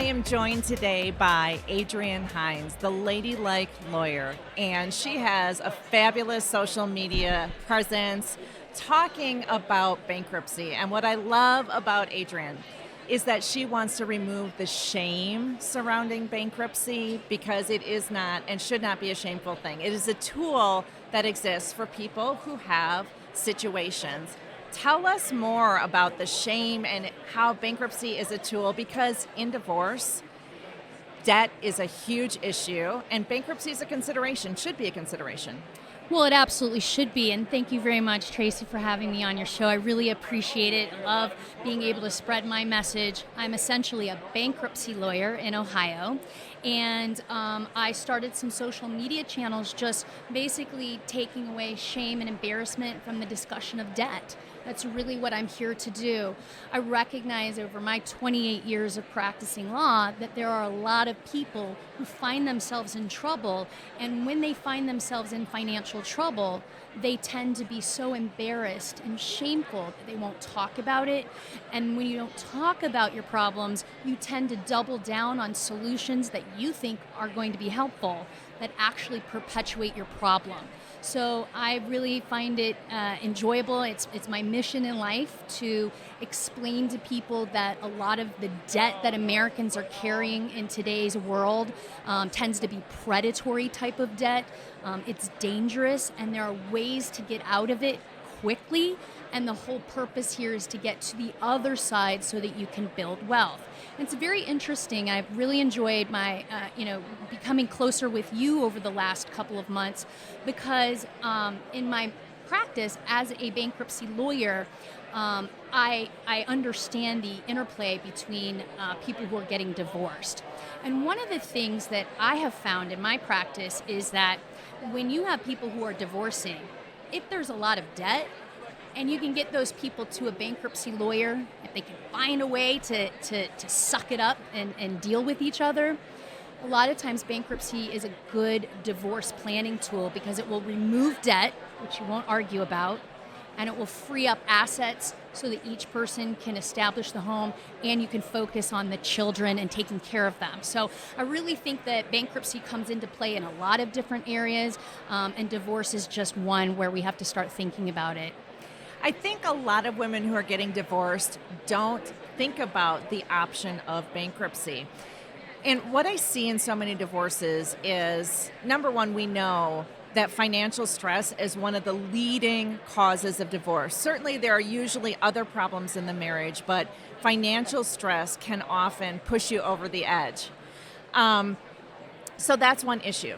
I am joined today by Adrienne Hines, the ladylike lawyer, and she has a fabulous social media presence talking about bankruptcy. And what I love about Adrienne is that she wants to remove the shame surrounding bankruptcy because it is not and should not be a shameful thing. It is a tool that exists for people who have situations. Tell us more about the shame and how bankruptcy is a tool, because in divorce, debt is a huge issue and bankruptcy is a consideration, should be a consideration. Well, it absolutely should be, and thank you very much, Tracy, for having me on your show. I really appreciate it. I love being able to spread my message. I'm essentially a bankruptcy lawyer in Ohio, and I started some social media channels just basically taking away shame and embarrassment from the discussion of debt. That's really what I'm here to do. I recognize over my 28 years of practicing law that there are a lot of people who find themselves in trouble, and when they find themselves in financial trouble, they tend to be so embarrassed and shameful that they won't talk about it. And when you don't talk about your problems, you tend to double down on solutions that you think are going to be helpful that actually perpetuate your problem. So I really find it enjoyable. It's my mission in life to explain to people that a lot of the debt that Americans are carrying in today's world tends to be predatory type of debt. It's dangerous, and there are ways to get out of it quickly. And the whole purpose here is to get to the other side so that you can build wealth. And it's very interesting. I've really enjoyed my, becoming closer with you over the last couple of months, because in my practice as a bankruptcy lawyer, I understand the interplay between people who are getting divorced. And one of the things that I have found in my practice is that when you have people who are divorcing, if there's a lot of debt, and you can get those people to a bankruptcy lawyer, if they can find a way to suck it up and deal with each other, a lot of times bankruptcy is a good divorce planning tool because it will remove debt, which you won't argue about, and it will free up assets so that each person can establish the home and you can focus on the children and taking care of them. So I really think that bankruptcy comes into play in a lot of different areas, and divorce is just one where we have to start thinking about it. I think a lot of women who are getting divorced don't think about the option of bankruptcy. And what I see in so many divorces is, number one, we know that financial stress is one of the leading causes of divorce. Certainly there are usually other problems in the marriage, but financial stress can often push you over the edge. So that's one issue.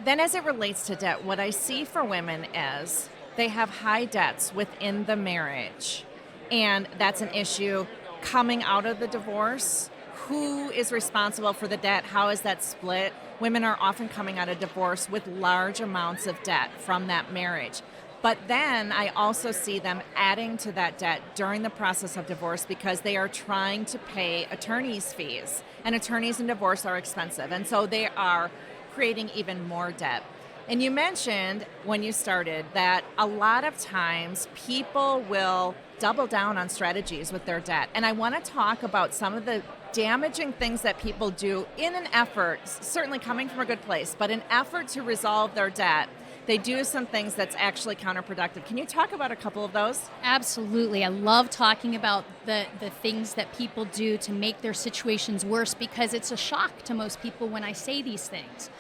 Then as it relates to debt, what I see for women is they have high debts within the marriage, and that's an issue coming out of the divorce. Who is responsible for the debt? How is that split? Women are often coming out of divorce with large amounts of debt from that marriage. But then I also see them adding to that debt during the process of divorce because they are trying to pay attorney's fees, and attorneys in divorce are expensive, and so they are creating even more debt. And you mentioned when you started that a lot of times people will double down on strategies with their debt. And I want to talk about some of the damaging things that people do in an effort, certainly coming from a good place, but an effort to resolve their debt. They do some things that's actually counterproductive. Can you talk about a couple of those? Absolutely. I love talking about the things that people do to make their situations worse, because it's a shock to most people when I say these things.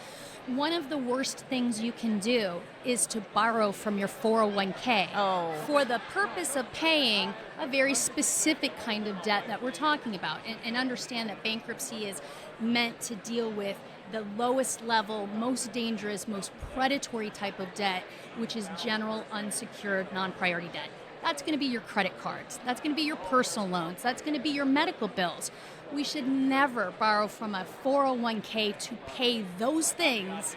One of the worst things you can do is to borrow from your 401k for the purpose of paying a very specific kind of debt that we're talking about. And understand that bankruptcy is meant to deal with the lowest level, most dangerous, most predatory type of debt, which is general unsecured non-priority debt. That's going to be your credit cards. That's going to be your personal loans. That's going to be your medical bills. We should never borrow from a 401k to pay those things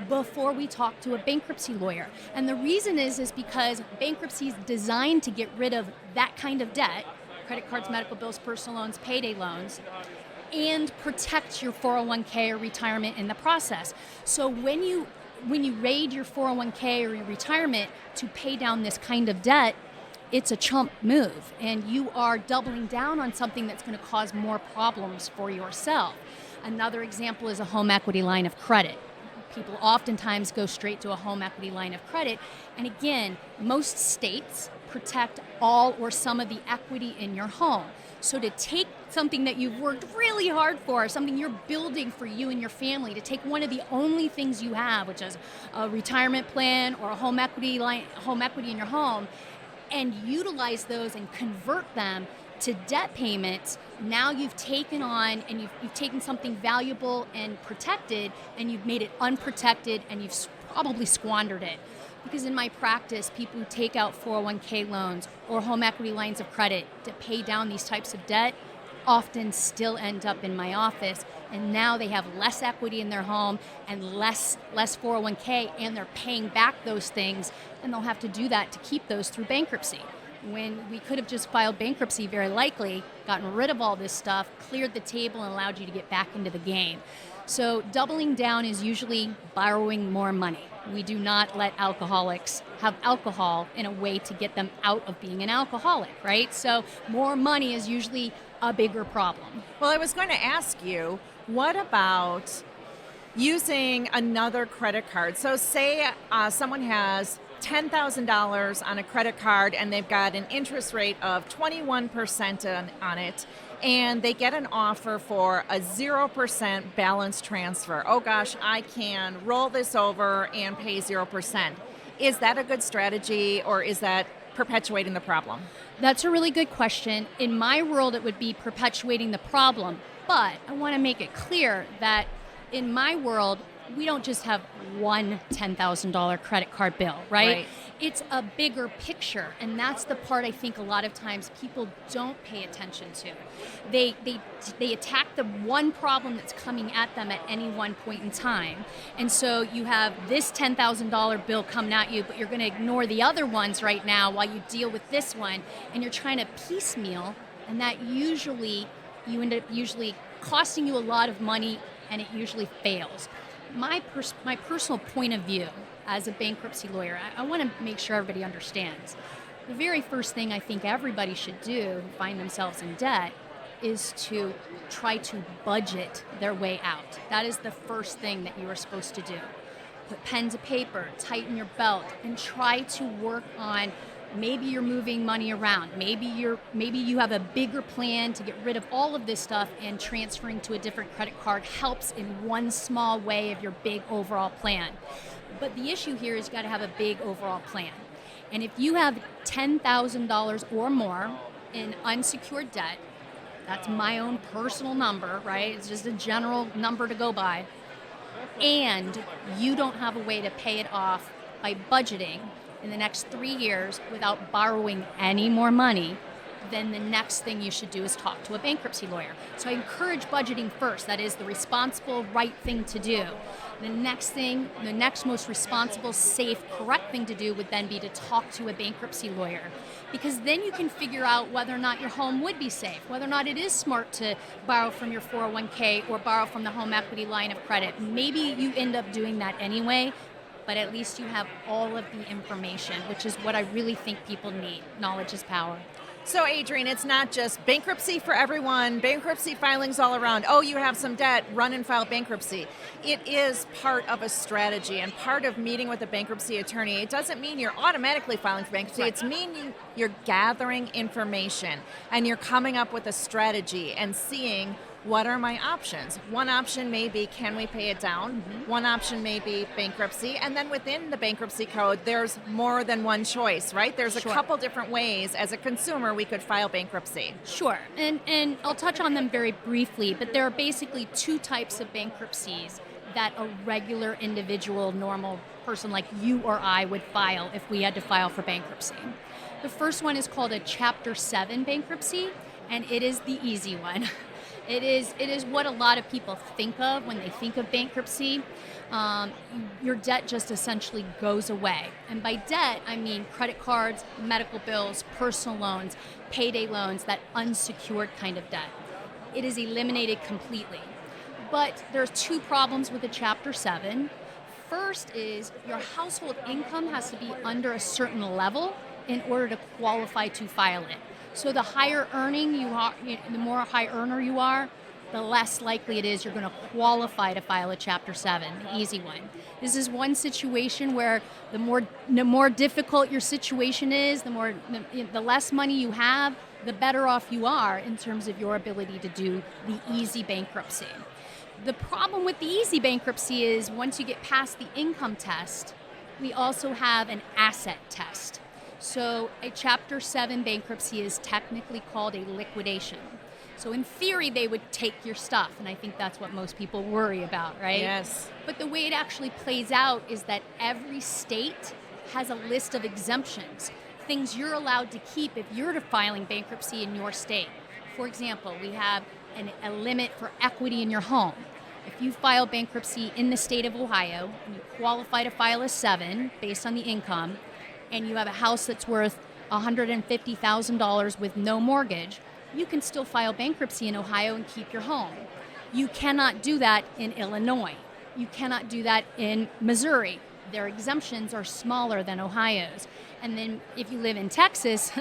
before we talk to a bankruptcy lawyer. And the reason is because bankruptcy is designed to get rid of that kind of debt, credit cards, medical bills, personal loans, payday loans, and protect your 401k or retirement in the process. So when you raid your 401k or your retirement to pay down this kind of debt, it's a chump move, and you are doubling down on something that's going to cause more problems for yourself. Another example is a home equity line of credit. People oftentimes go straight to a home equity line of credit. And again, most states protect all or some of the equity in your home. So to take something that you've worked really hard for, something you're building for you and your family, to take one of the only things you have, which is a retirement plan or a home equity in your home, and utilize those and convert them to debt payments, now you've taken on and you've taken something valuable and protected, and you've made it unprotected, and you've probably squandered it. Because in my practice, people who take out 401k loans or home equity lines of credit to pay down these types of debt often still end up in my office, and now they have less equity in their home and less 401k, and they're paying back those things, and they'll have to do that to keep those through bankruptcy. When we could have just filed bankruptcy, very likely, gotten rid of all this stuff, cleared the table, and allowed you to get back into the game. So doubling down is usually borrowing more money. We do not let alcoholics have alcohol in a way to get them out of being an alcoholic, right? So more money is usually a bigger problem. Well, I was going to ask you, what about using another credit card? So say someone has $10,000 on a credit card and they've got an interest rate of 21% on it, and they get an offer for a 0% balance transfer. Oh gosh, I can roll this over and pay 0%. Is that a good strategy, or is that perpetuating the problem? That's a really good question. In my world, it would be perpetuating the problem, but I want to make it clear that in my world, we don't just have one $10,000 credit card bill, right? It's a bigger picture, and that's the part I think a lot of times people don't pay attention to. They attack the one problem that's coming at them at any one point in time, and so you have this $10,000 bill coming at you, but you're going to ignore the other ones right now while you deal with this one, and you're trying to piecemeal, and that you end up costing you a lot of money, and it usually fails. My personal point of view as a bankruptcy lawyer, I want to make sure everybody understands. The very first thing I think everybody should do who find themselves in debt is to try to budget their way out. That is the first thing that you are supposed to do. Put pen to paper, tighten your belt, and try to work on, maybe you're moving money around. Maybe you have a bigger plan to get rid of all of this stuff, and transferring to a different credit card helps in one small way of your big overall plan. But the issue here is you got to have a big overall plan. And if you have $10,000 or more in unsecured debt, that's my own personal number, right? It's just a general number to go by. And you don't have a way to pay it off by budgeting in the next 3 years without borrowing any more money, then the next thing you should do is talk to a bankruptcy lawyer. So I encourage budgeting first. That is the responsible, right thing to do. The next most responsible, safe, correct thing to do would then be to talk to a bankruptcy lawyer, because then you can figure out whether or not your home would be safe, whether or not it is smart to borrow from your 401k or borrow from the home equity line of credit. Maybe you end up doing that anyway, but at least you have all of the information, which is what I really think people need. Knowledge is power. So, Adrienne, it's not just bankruptcy for everyone, bankruptcy filings all around. Oh, you have some debt, run and file bankruptcy. It is part of a strategy and part of meeting with a bankruptcy attorney. It doesn't mean you're automatically filing for bankruptcy. Right. It's meaning you're gathering information and you're coming up with a strategy and seeing, what are my options? One option may be, can we pay it down? Mm-hmm. One option may be bankruptcy. And then within the bankruptcy code, there's more than one choice, right? There's a couple different ways as a consumer we could file bankruptcy. Sure. And I'll touch on them very briefly, but there are basically two types of bankruptcies that a regular individual, normal person like you or I would file if we had to file for bankruptcy. The first one is called a Chapter 7 bankruptcy, and it is the easy one. It is what a lot of people think of when they think of bankruptcy. Your debt just essentially goes away. And by debt, I mean credit cards, medical bills, personal loans, payday loans, that unsecured kind of debt. It is eliminated completely. But there's two problems with the Chapter 7. First is your household income has to be under a certain level in order to qualify to file it. So the higher earning you are, the more high earner you are, the less likely it is you're going to qualify to file a Chapter 7, the easy one. This is one situation where the more difficult your situation is, the less money you have, the better off you are in terms of your ability to do the easy bankruptcy. The problem with the easy bankruptcy is once you get past the income test, we also have an asset test. So a Chapter 7 bankruptcy is technically called a liquidation. So in theory, they would take your stuff, and I think that's what most people worry about, right? Yes. But the way it actually plays out is that every state has a list of exemptions, things you're allowed to keep if you're filing bankruptcy in your state. For example, we have a limit for equity in your home. If you file bankruptcy in the state of Ohio and you qualify to file a 7 based on the income, and you have a house that's worth $150,000 with no mortgage, you can still file bankruptcy in Ohio and keep your home. You cannot do that in Illinois. You cannot do that in Missouri. Their exemptions are smaller than Ohio's. And then if you live in Texas,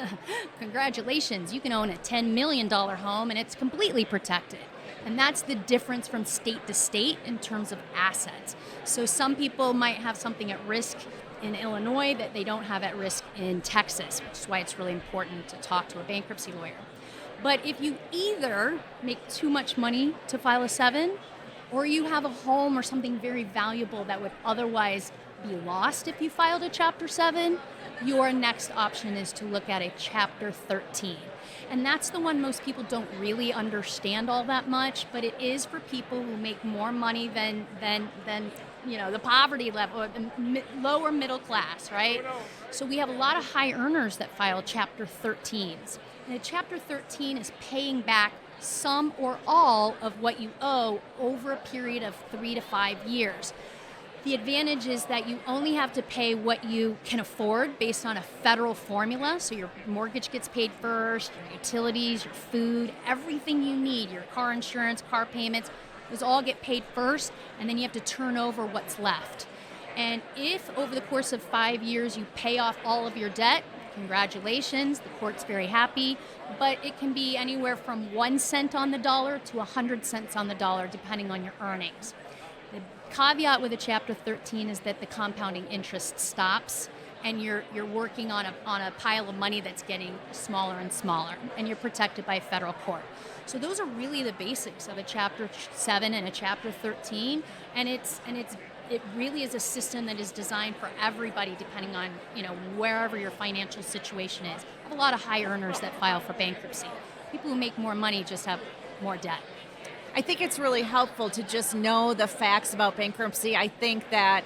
congratulations, you can own a $10 million home and it's completely protected. And that's the difference from state to state in terms of assets. So some people might have something at risk in Illinois that they don't have at risk in Texas, which is why it's really important to talk to a bankruptcy lawyer. But if you either make too much money to file a 7, or you have a home or something very valuable that would otherwise be lost if you filed a Chapter 7, your next option is to look at a Chapter 13. And that's the one most people don't really understand all that much, but it is for people who make more money than the poverty level, or the lower middle class, right? So we have a lot of high earners that file Chapter 13s. And a Chapter 13 is paying back some or all of what you owe over a period of 3 to 5 years. The advantage is that you only have to pay what you can afford based on a federal formula. So your mortgage gets paid first, your utilities, your food, everything you need, your car insurance, car payments, those all get paid first, and then you have to turn over what's left. And if over the course of 5 years you pay off all of your debt, congratulations, the court's very happy, but it can be anywhere from 1 cent on the dollar to 100 cents on the dollar, depending on your earnings. The caveat with a Chapter 13 is that the compounding interest stops, and you're working on a pile of money that's getting smaller and smaller, and you're protected by a federal court. So those are really the basics of a Chapter 7 and a Chapter 13, and it really is a system that is designed for everybody, depending on wherever your financial situation is. I have a lot of high earners that file for bankruptcy. People who make more money just have more debt. I think it's really helpful to just know the facts about bankruptcy. I think that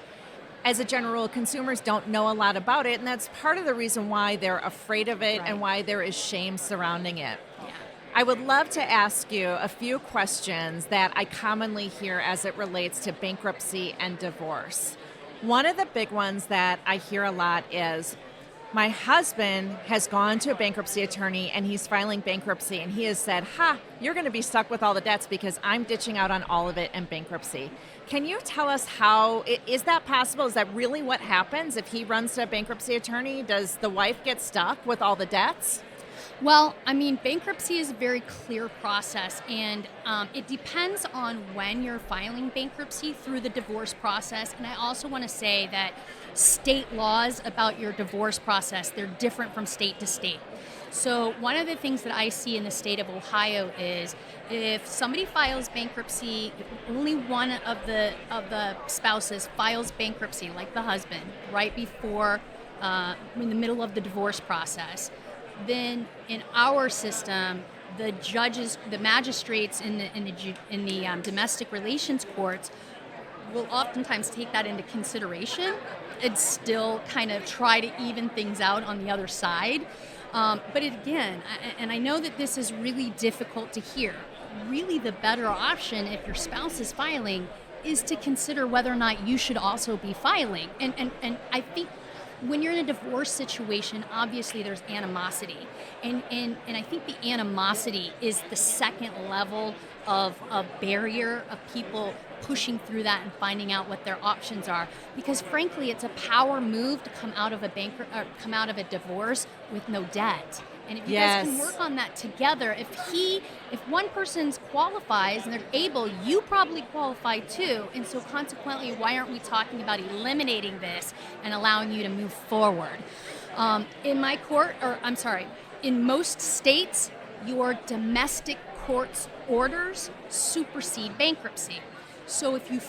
as a general rule, consumers don't know a lot about it, and that's part of the reason why they're afraid of it, right, and why there is shame surrounding it. Yeah. I would love to ask you a few questions that I commonly hear as it relates to bankruptcy and divorce. One of the big ones that I hear a lot is, my husband has gone to a bankruptcy attorney and he's filing bankruptcy, and he has said, you're going to be stuck with all the debts because I'm ditching out on all of it in bankruptcy. Can you tell us how, is that possible? Is that really what happens if he runs to a bankruptcy attorney? Does the wife get stuck with all the debts? Well, I mean, bankruptcy is a very clear process, and it depends on when you're filing bankruptcy through the divorce process. And I also want to say that state laws about your divorce process, they're different from state to state. So one of the things that I see in the state of Ohio is if somebody files bankruptcy, if only one of the spouses files bankruptcy, like the husband, right before, in the middle of the divorce process, then in our system, the judges, the magistrates in the domestic relations courts will oftentimes take that into consideration and still kind of try to even things out on the other side. But again, and I know that this is really difficult to hear, really the better option if your spouse is filing is to consider whether or not you should also be filing. And I think when you're in a divorce situation, obviously there's animosity. And I think the animosity is the second level of a barrier of people pushing through that and finding out what their options are. Because frankly, it's a power move to come out of a divorce with no debt. And if you guys can work on that together, if one person qualifies and they're able, you probably qualify too. And so consequently, why aren't we talking about eliminating this and allowing you to move forward? In most states, your domestic court's orders supersede bankruptcy. So if you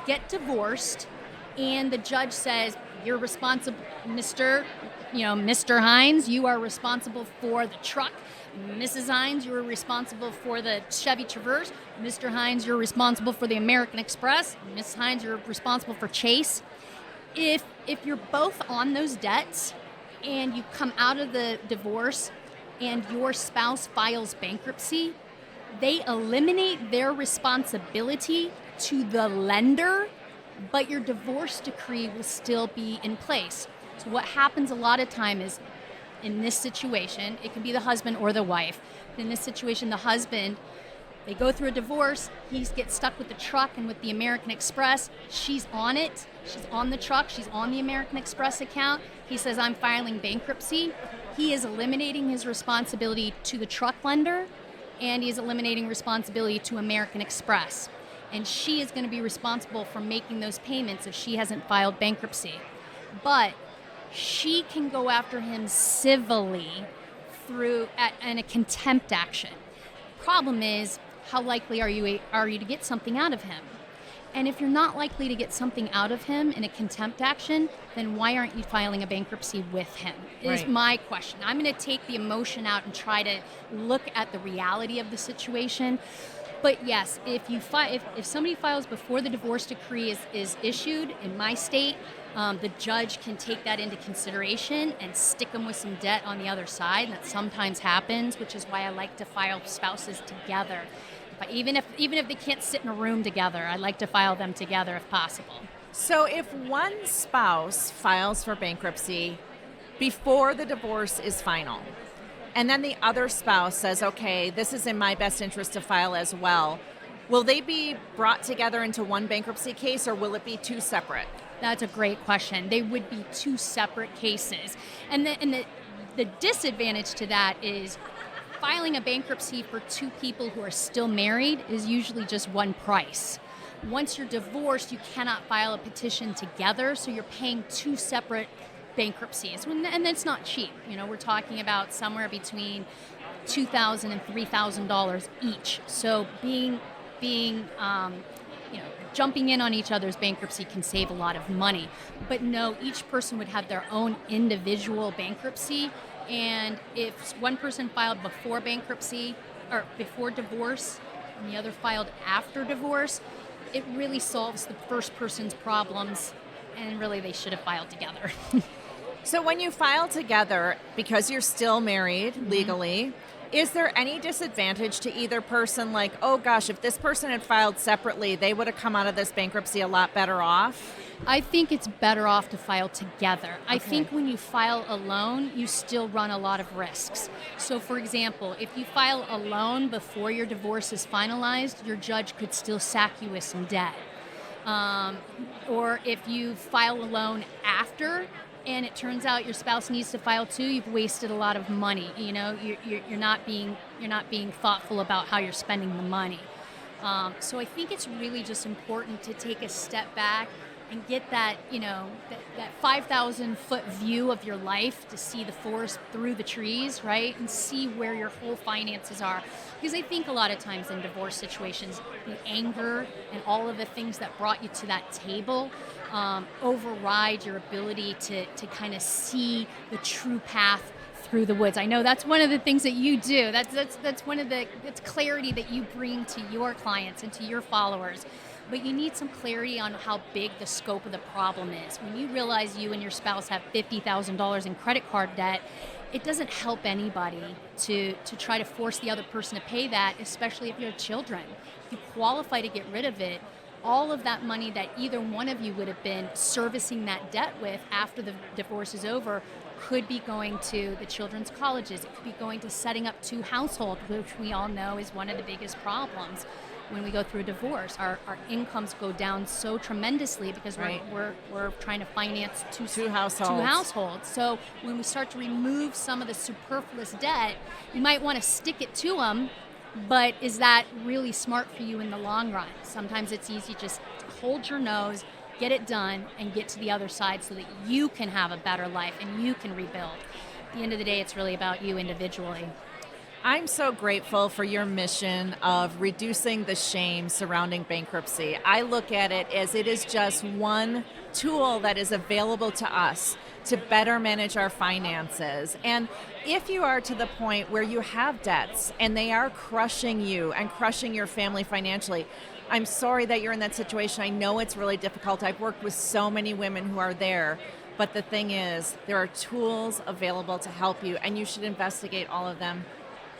get divorced and the judge says, you're responsible, Mr. Hines, you are responsible for the truck. Mrs. Hines, you're responsible for the Chevy Traverse. Mr. Hines, you're responsible for the American Express. Mrs. Hines, you're responsible for Chase. If you're both on those debts and you come out of the divorce and your spouse files bankruptcy, they eliminate their responsibility to the lender, but your divorce decree will still be in place. So what happens a lot of time is, in this situation, it can be the husband or the wife. In this situation, the husband, they go through a divorce, he gets stuck with the truck and with the American Express. She's on it, she's on the truck, she's on the American Express account. He says, I'm filing bankruptcy. He is eliminating his responsibility to the truck lender, and he is eliminating responsibility to American Express. And she is going to be responsible for making those payments if she hasn't filed bankruptcy. But she can go after him civilly in a contempt action. Problem is, how likely are you to get something out of him? And if you're not likely to get something out of him in a contempt action, then why aren't you filing a bankruptcy with him? Is my question. I'm going to take the emotion out and try to look at the reality of the situation. But yes, if somebody files before the divorce decree is issued in my state, the judge can take that into consideration and stick them with some debt on the other side. And that sometimes happens, which is why I like to file spouses together. Even if they can't sit in a room together, I like to file them together if possible. So if one spouse files for bankruptcy before the divorce is final, and then the other spouse says, okay, this is in my best interest to file as well, will they be brought together into one bankruptcy case, or will it be two separate? That's a great question. They would be two separate cases. And the disadvantage to that is filing a bankruptcy for two people who are still married is usually just one price. Once you're divorced, you cannot file a petition together, so you're paying two separate bankruptcies, and that's not cheap. We're talking about somewhere between $2,000 and $3,000 each. So jumping in on each other's bankruptcy can save a lot of money. But no, each person would have their own individual bankruptcy. And if one person filed before bankruptcy or before divorce and the other filed after divorce, it really solves the first person's problems, and really they should have filed together. So when you file together, because you're still married legally, is there any disadvantage to either person? Like, oh gosh, if this person had filed separately, they would have come out of this bankruptcy a lot better off? I think it's better off to file together. Okay. I think when you file alone, you still run a lot of risks. So for example, if you file alone before your divorce is finalized, your judge could still sack you with some debt. Or if you file alone after, and it turns out your spouse needs to file too, you've wasted a lot of money. You're not being thoughtful about how you're spending the money. So I think it's really just important to take a step back and get that 5,000 foot view of your life, to see the forest through the trees, right? And see where your whole finances are. Because I think a lot of times in divorce situations, the anger and all of the things that brought you to that table override your ability to kind of see the true path through the woods. I know that's one of the things that you do. That's clarity that you bring to your clients and to your followers. But you need some clarity on how big the scope of the problem is. When you realize you and your spouse have $50,000 in credit card debt, it doesn't help anybody to try to force the other person to pay that, especially if you have children. If you qualify to get rid of it, all of that money that either one of you would have been servicing that debt with after the divorce is over could be going to the children's colleges. It could be going to setting up two households, which we all know is one of the biggest problems. when we go through a divorce. Our incomes go down so tremendously because Right. we're trying to finance Two households. two households. So when we start to remove some of the superfluous debt, you might want to stick it to them, but is that really smart for you in the long run? Sometimes it's easy just to hold your nose, get it done, and get to the other side so that you can have a better life and you can rebuild. At the end of the day, it's really about you individually. I'm so grateful for your mission of reducing the shame surrounding bankruptcy. I look at it as it is just one tool that is available to us to better manage our finances. And if you are to the point where you have debts and they are crushing you and crushing your family financially, I'm sorry that you're in that situation. I know it's really difficult. I've worked with so many women who are there. But the thing is, there are tools available to help you, and you should investigate all of them.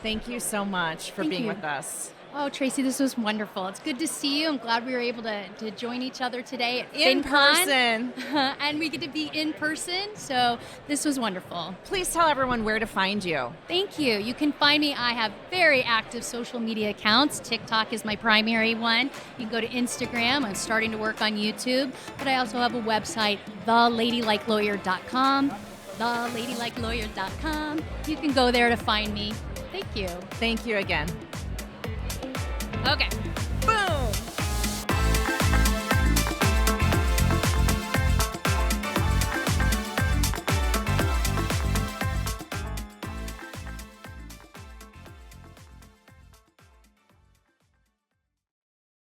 Thank you so much for Thank being you. with us. Oh, Tracy, this was wonderful. It's good to see you. I'm glad we were able to join each other today at In FinCon. person. And we get to be in person, so this was wonderful. Please tell everyone where to find you. Thank you. You can find me. I have very active social media accounts. TikTok is my primary one. You can go to Instagram. I'm starting to work on YouTube. But I also have a website, theladylikelawyer.com. Theladylikelawyer.com. You can go there to find me. Thank you. Thank you again. Okay. Boom!